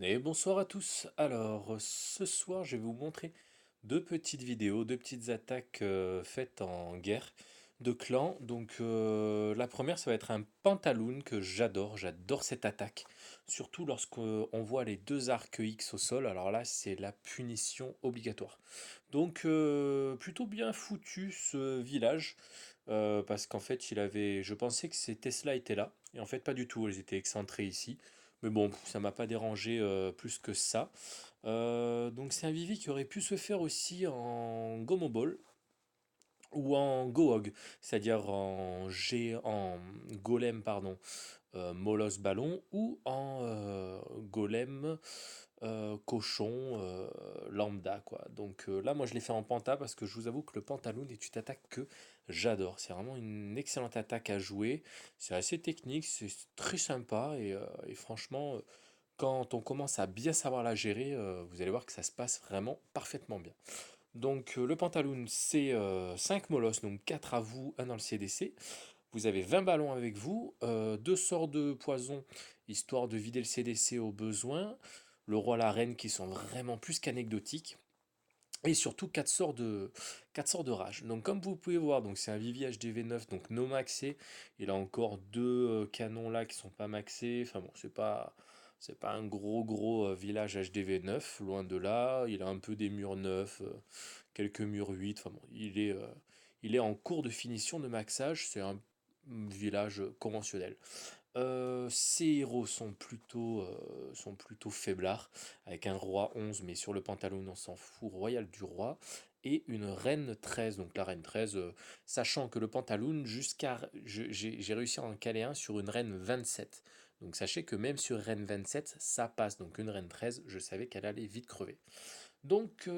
Et bonsoir à tous. Alors, ce soir, je vais vous montrer deux petites vidéos, deux petites attaques faites en guerre de clan. Donc, la première, ça va être un Pantaloon que j'adore. J'adore cette attaque. Surtout lorsqu'on voit les deux arcs X au sol. Alors là, c'est la punition obligatoire. Donc, plutôt bien foutu ce village. Parce qu'en fait, je pensais que ces Tesla étaient là. Et en fait, pas du tout. Elles étaient excentrées ici. Mais bon, ça m'a pas dérangé plus que ça. Donc c'est un Vivi qui aurait pu se faire aussi en Gomo Ball ou en Gohog, c'est-à-dire en Golem, pardon, Molosse Ballon, ou en Golem Cochon Lambda, quoi. Donc là, moi je l'ai fait en Panta parce que je vous avoue que le Pantaloon est une attaque que j'adore. C'est vraiment une excellente attaque à jouer. C'est assez technique, c'est très sympa et franchement, quand on commence à bien savoir la gérer, vous allez voir que ça se passe vraiment parfaitement bien. Donc le Pantaloon, c'est 5 molosses, donc 4 à vous, un dans le CDC. Vous avez 20 ballons avec vous, 2 sorts de poison, histoire de vider le CDC au besoin. Le roi, la reine qui sont vraiment plus qu'anecdotiques. Et surtout 4 sorts de rage. Donc comme vous pouvez voir, donc c'est un Vivi HDV9, donc no maxé. Il a encore deux canons là qui sont pas maxés. Enfin bon, c'est pas un gros village HDV9, loin de là. Il a un peu des murs 9, quelques murs 8. Enfin bon, il est en cours de finition de maxage. C'est un village conventionnel. Ces héros sont plutôt faiblards, avec un roi 11, mais sur le pantalon, on s'en fout, royal du roi, et une reine 13. Donc la reine 13, sachant que le pantalon, j'ai réussi à en caler un sur une reine 27. Donc sachez que même sur reine 27, ça passe. Donc une reine 13, je savais qu'elle allait vite crever. Donc,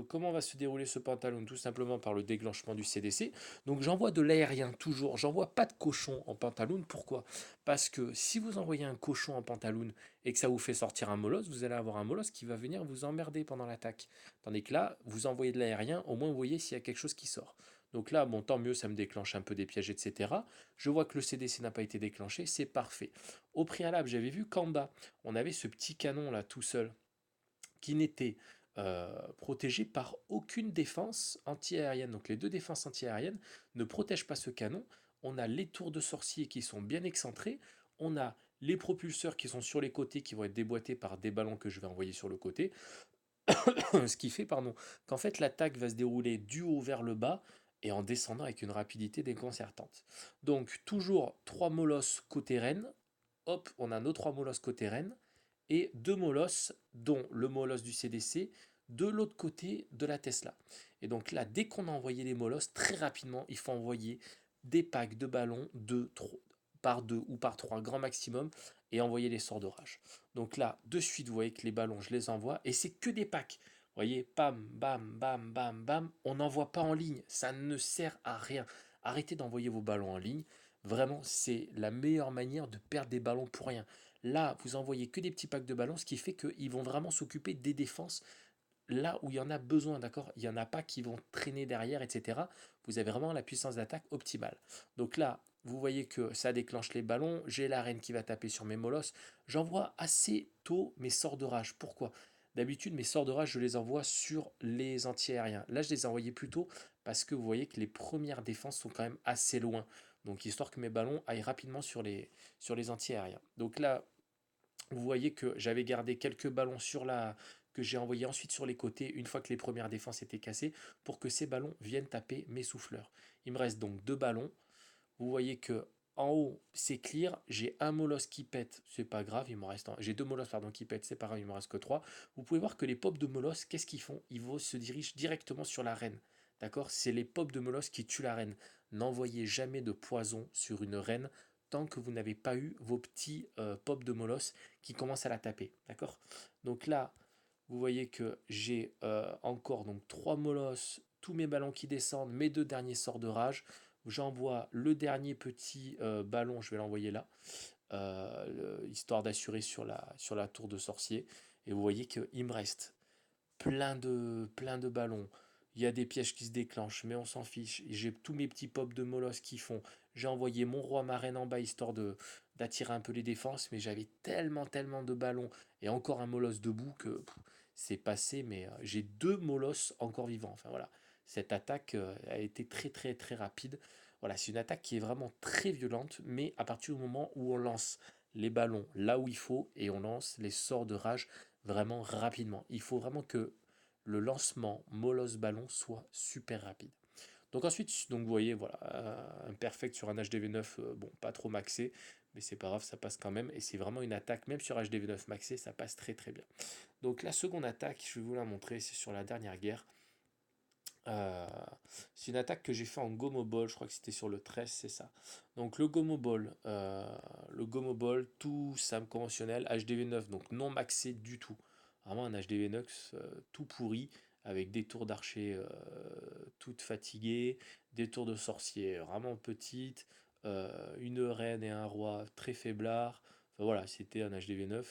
comment va se dérouler ce pantalon? Tout simplement par le déclenchement du CDC. Donc, j'envoie de l'aérien toujours. J'envoie pas de cochon en pantalon. Pourquoi? Parce que si vous envoyez un cochon en pantalon et que ça vous fait sortir un molosse, vous allez avoir un molosse qui va venir vous emmerder pendant l'attaque. Tandis que là, vous envoyez de l'aérien, au moins vous voyez s'il y a quelque chose qui sort. Donc là, bon, tant mieux, ça me déclenche un peu des pièges, etc. Je vois que le CDC n'a pas été déclenché, c'est parfait. Au préalable, j'avais vu qu'en bas, on avait ce petit canon là tout seul qui n'était protégé par aucune défense anti-aérienne. Donc les deux défenses anti-aériennes ne protègent pas ce canon. On a les tours de sorciers qui sont bien excentrés. On a les propulseurs qui sont sur les côtés qui vont être déboîtés par des ballons que je vais envoyer sur le côté. Ce qui fait, pardon, qu'en fait l'attaque va se dérouler du haut vers le bas et en descendant avec une rapidité déconcertante. Donc toujours 3 molosses côté reine. Hop, on a nos 3 molosses côté reine et deux molosses, dont le molosse du CDC, de l'autre côté de la Tesla. Et donc là, dès qu'on a envoyé les molosses, très rapidement, il faut envoyer des packs de ballons par deux ou par trois, grand maximum, et envoyer les sorts d'orage. Donc là, de suite, vous voyez que les ballons, je les envoie, et c'est que des packs. Vous voyez, bam, bam, bam, bam, bam, on n'envoie pas en ligne, ça ne sert à rien. Arrêtez d'envoyer vos ballons en ligne. Vraiment, c'est la meilleure manière de perdre des ballons pour rien. Là, vous envoyez que des petits packs de ballons, ce qui fait qu'ils vont vraiment s'occuper des défenses là où il y en a besoin, d'accord? Il n'y en a pas qui vont traîner derrière, etc. Vous avez vraiment la puissance d'attaque optimale. Donc là, vous voyez que ça déclenche les ballons, j'ai la reine qui va taper sur mes molosses. J'envoie assez tôt mes sorts de rage. Pourquoi? D'habitude, mes sorts de rage, je les envoie sur les anti-aériens. Là, je les ai envoyés plus tôt parce que vous voyez que les premières défenses sont quand même assez loin. Donc, histoire que mes ballons aillent rapidement sur les anti-aériens. Donc là, vous voyez que j'avais gardé quelques ballons que j'ai envoyés ensuite sur les côtés une fois que les premières défenses étaient cassées pour que ces ballons viennent taper mes souffleurs. Il me reste donc deux ballons. Vous voyez que en haut c'est clear, j'ai un molosse qui pète, c'est pas grave, j'ai deux molosses pardon qui pètent, c'est pas grave, il me reste que trois. Vous pouvez voir que les pops de molosse, qu'est-ce qu'ils font? Se dirigent directement sur la reine. D'accord? C'est les pops de molosse qui tuent la reine. N'envoyez jamais de poison sur une reine tant que vous n'avez pas eu vos petits pops de molosse qui commencent à la taper. D'accord? Donc là, vous voyez que j'ai encore donc 3 molosses, tous mes ballons qui descendent, mes deux derniers sorts de rage. J'envoie le dernier petit ballon, je vais l'envoyer là, histoire d'assurer sur la tour de sorcier. Et vous voyez qu'il me reste plein de ballons. Il y a des pièges qui se déclenchent, mais on s'en fiche. J'ai tous mes petits pops de molosse qui font. J'ai envoyé mon roi marraine en bas, histoire d'attirer un peu les défenses, mais j'avais tellement de ballons et encore un molosse debout que c'est passé, mais j'ai deux molosses encore vivants. Enfin voilà, cette attaque a été très rapide. Voilà, c'est une attaque qui est vraiment très violente, mais à partir du moment où on lance les ballons là où il faut et on lance les sorts de rage vraiment rapidement. Il faut vraiment que le lancement molosse ballon soit super rapide. Donc ensuite, donc vous voyez, voilà, un perfect sur un HDV9, bon, pas trop maxé, mais c'est pas grave, ça passe quand même. Et c'est vraiment une attaque, même sur HDV9 maxé, ça passe très bien. Donc la seconde attaque, je vais vous la montrer, c'est sur la dernière guerre. Euh, c'est une attaque que j'ai fait en Gomo Ball, je crois que c'était sur le 13, c'est ça. Donc le Gomo Ball, tout SAM conventionnel, HDV9, donc non maxé du tout. Vraiment un HDV9 tout pourri, avec des tours d'archer toutes fatiguées, des tours de sorcier vraiment petites, une reine et un roi très faiblards. Enfin voilà, c'était un HDV9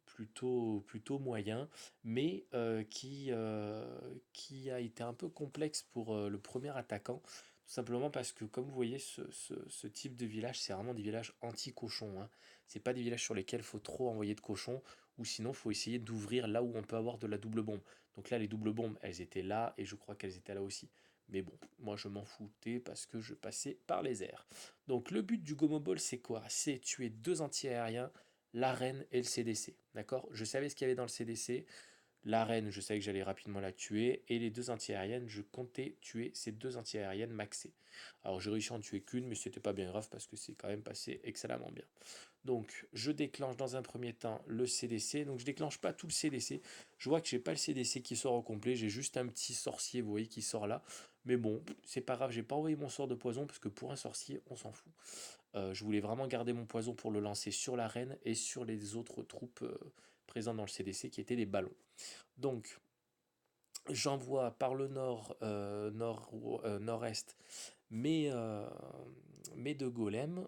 plutôt moyen, mais qui a été un peu complexe pour le premier attaquant, tout simplement parce que, comme vous voyez, ce type de village, c'est vraiment des villages anti-cochons. Hein. C'est pas des villages sur lesquels il faut trop envoyer de cochons, ou sinon il faut essayer d'ouvrir là où on peut avoir de la double bombe. Donc là, les doubles bombes, elles étaient là, et je crois qu'elles étaient là aussi. Mais bon, moi je m'en foutais parce que je passais par les airs. Donc le but du Gomo Ball, c'est quoi? C'est tuer deux anti-aériens, l'arène et le CDC. D'accord? Je savais ce qu'il y avait dans le CDC. L'arène, je savais que j'allais rapidement la tuer. Et les deux anti-aériennes, je comptais tuer ces deux anti-aériennes maxées. Alors j'ai réussi à en tuer qu'une, mais c'était pas bien grave parce que c'est quand même passé excellemment bien. Donc je déclenche dans un premier temps le CDC. Donc je déclenche pas tout le CDC. Je vois que j'ai pas le CDC qui sort au complet. J'ai juste un petit sorcier, vous voyez, qui sort là. Mais bon, c'est pas grave, j'ai pas envoyé mon sort de poison parce que pour un sorcier, on s'en fout. Je voulais vraiment garder mon poison pour le lancer sur la reine et sur les autres troupes présentes dans le CDC qui étaient des ballons. Donc j'envoie par le nord-est mes, euh, mes deux golems.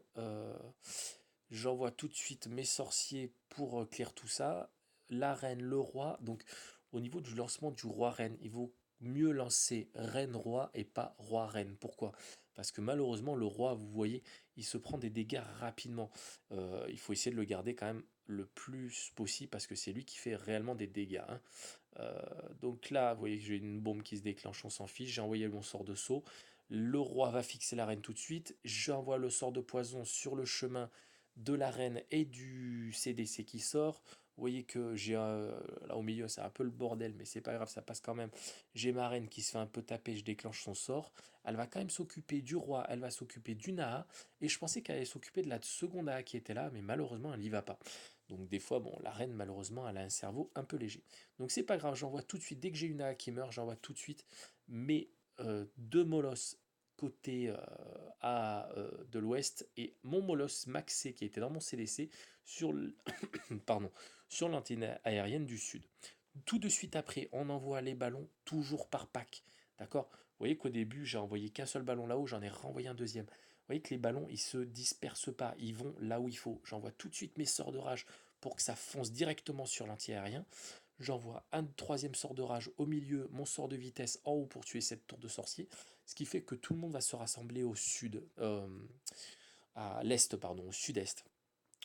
J'envoie tout de suite mes sorciers pour clear tout ça. La reine, le roi. Donc au niveau du lancement du roi-reine, il vaut mieux lancer reine-roi et pas roi-reine. Pourquoi? Parce que malheureusement, le roi, vous voyez, il se prend des dégâts rapidement. Il faut essayer de le garder quand même le plus possible parce que c'est lui qui fait réellement des dégâts. Hein. Donc là, vous voyez que j'ai une bombe qui se déclenche, on s'en fiche. J'ai envoyé mon sort de saut. Le roi va fixer la reine tout de suite. J'envoie le sort de poison sur le chemin de la reine et du CDC qui sort. Vous voyez que j'ai là au milieu, c'est un peu le bordel, mais c'est pas grave, ça passe quand même. J'ai ma reine qui se fait un peu taper, je déclenche son sort. Elle va quand même s'occuper du roi, elle va s'occuper du Naha. Et je pensais qu'elle allait s'occuper de la seconde Naha qui était là, mais malheureusement, elle n'y va pas. Donc des fois, bon, la reine, malheureusement, elle a un cerveau un peu léger. Donc c'est pas grave, j'envoie tout de suite, dès que j'ai une Naha qui meurt, j'envoie tout de suite mes deux molosses côté de l'ouest et mon molosse maxé qui était dans mon CDC sur pardon, sur l'antenne aérienne du sud. Tout de suite après, on envoie les ballons toujours par pack. D'accord? Vous voyez qu'au début, j'ai envoyé qu'un seul ballon là-haut, j'en ai renvoyé un deuxième. Vous voyez que les ballons, ils se dispersent pas, ils vont là où il faut. J'envoie tout de suite mes sorts de rage pour que ça fonce directement sur l'anti-aérien. J'envoie un troisième sort de rage au milieu, mon sort de vitesse en haut pour tuer cette tour de sorcier. Ce qui fait que tout le monde va se rassembler au sud, à l'est, pardon, au sud-est.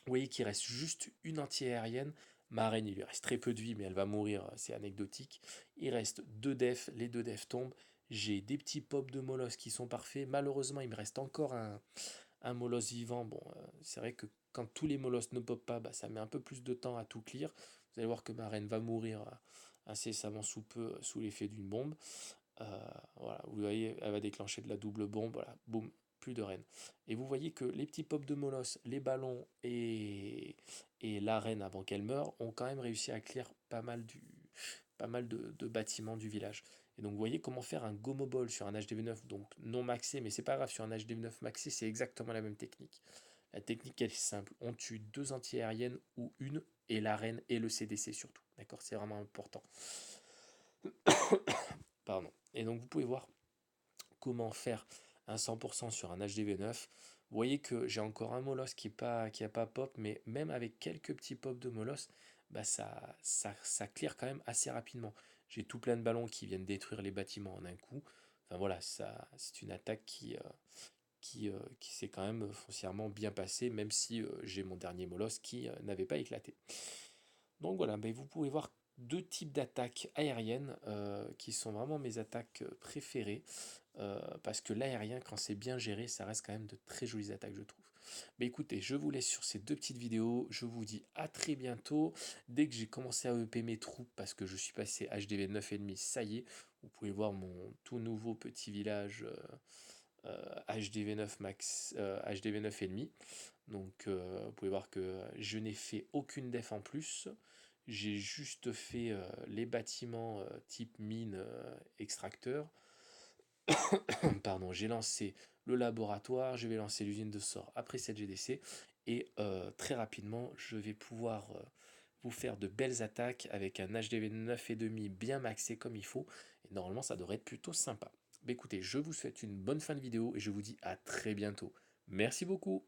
Vous voyez qu'il reste juste une anti-aérienne. Ma reine, il lui reste très peu de vie, mais elle va mourir, c'est anecdotique. Il reste deux defs, les deux defs tombent. J'ai des petits pops de molosse qui sont parfaits. Malheureusement, il me reste encore un molosse vivant. Bon, c'est vrai que quand tous les molosses ne popent pas, bah, ça met un peu plus de temps à tout clear. Vous allez voir que ma reine va mourir incessamment sous peu, sous l'effet d'une bombe. Voilà, vous voyez, elle va déclencher de la double bombe, voilà, boum, plus de reine. Et vous voyez que les petits pops de molosse, les ballons et la reine avant qu'elle meure ont quand même réussi à clear pas mal de bâtiments du village. Et donc vous voyez comment faire un gomo ball sur un HDV9, donc non maxé, mais c'est pas grave, sur un HDV9 maxé, c'est exactement la même technique. La technique elle est simple, on tue deux anti-aériennes ou une, et la reine et le CDC surtout. D'accord, c'est vraiment important. Pardon. Et donc vous pouvez voir comment faire un 100% sur un HDV9. Vous voyez que j'ai encore un molosse qui a pas pop, mais même avec quelques petits pops de molosse, bah ça clear quand même assez rapidement. J'ai tout plein de ballons qui viennent détruire les bâtiments en un coup. Enfin voilà, ça, c'est une attaque qui s'est quand même foncièrement bien passé, même si j'ai mon dernier molosse qui n'avait pas éclaté. Donc voilà, ben, vous pouvez voir deux types d'attaques aériennes qui sont vraiment mes attaques préférées. Parce que l'aérien, quand c'est bien géré, ça reste quand même de très jolies attaques, je trouve. Mais écoutez, je vous laisse sur ces deux petites vidéos. Je vous dis à très bientôt. Dès que j'ai commencé à EP mes troupes, parce que je suis passé HDV 9,5, ça y est, vous pouvez voir mon tout nouveau petit village HDV 9 max, HDV 9,5. Donc vous pouvez voir que je n'ai fait aucune def en plus. J'ai juste fait les bâtiments type mine extracteur. Pardon, j'ai lancé le laboratoire, je vais lancer l'usine de sort après cette GDC et très rapidement je vais pouvoir vous faire de belles attaques avec un HDV 9,5 bien maxé comme il faut et normalement ça devrait être plutôt sympa. Bah, écoutez, je vous souhaite une bonne fin de vidéo et je vous dis à très bientôt. Merci beaucoup.